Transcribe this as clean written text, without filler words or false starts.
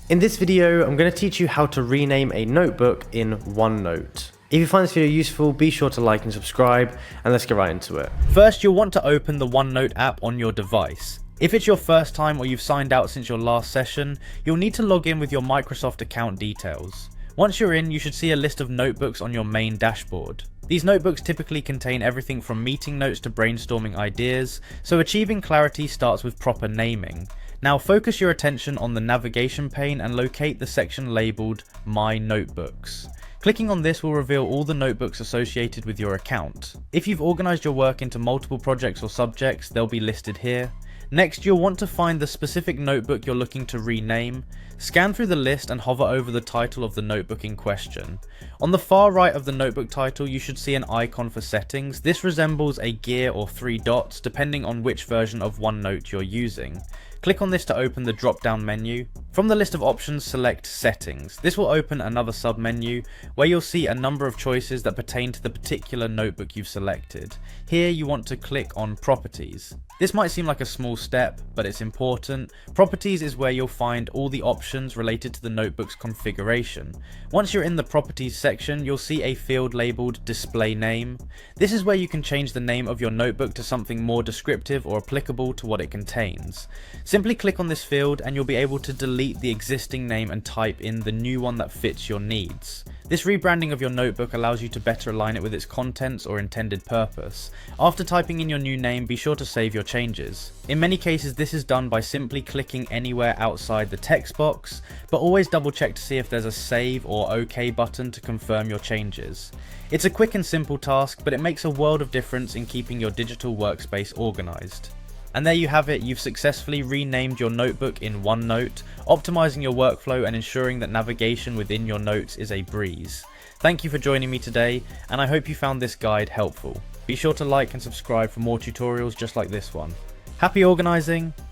In this video, I'm going to teach you how to rename a notebook in OneNote. If you find this video useful, be sure to like and subscribe, and let's get right into it. First, you'll want to open the OneNote app on your device. If it's your first time or you've signed out since your last session, you'll need to log in with your Microsoft account details. Once you're in, you should see a list of notebooks on your main dashboard. These notebooks typically contain everything from meeting notes to brainstorming ideas, so achieving clarity starts with proper naming. Now focus your attention on the navigation pane and locate the section labelled My Notebooks. Clicking on this will reveal all the notebooks associated with your account. If you've organised your work into multiple projects or subjects, they'll be listed here. Next, you'll want to find the specific notebook you're looking to rename. Scan through the list and hover over the title of the notebook in question. On the far right of the notebook title, you should see an icon for settings. This resembles a gear or 3 dots, depending on which version of OneNote you're using. Click on this to open the drop-down menu. From the list of options, select Settings. This will open another sub-menu where you'll see a number of choices that pertain to the particular notebook you've selected. Here you want to click on Properties. This might seem like a small step, but it's important. Properties is where you'll find all the options related to the notebook's configuration. Once you're in the Properties section, you'll see a field labelled Display Name. This is where you can change the name of your notebook to something more descriptive or applicable to what it contains. Simply click on this field and you'll be able to delete the existing name and type in the new one that fits your needs. This rebranding of your notebook allows you to better align it with its contents or intended purpose. After typing in your new name, be sure to save your changes. In many cases, this is done by simply clicking anywhere outside the text box, but always double check to see if there's a save or OK button to confirm your changes. It's a quick and simple task, but it makes a world of difference in keeping your digital workspace organized. And there you have it, you've successfully renamed your notebook in OneNote, optimizing your workflow and ensuring that navigation within your notes is a breeze. Thank you for joining me today, and I hope you found this guide helpful. Be sure to like and subscribe for more tutorials just like this one. Happy organizing!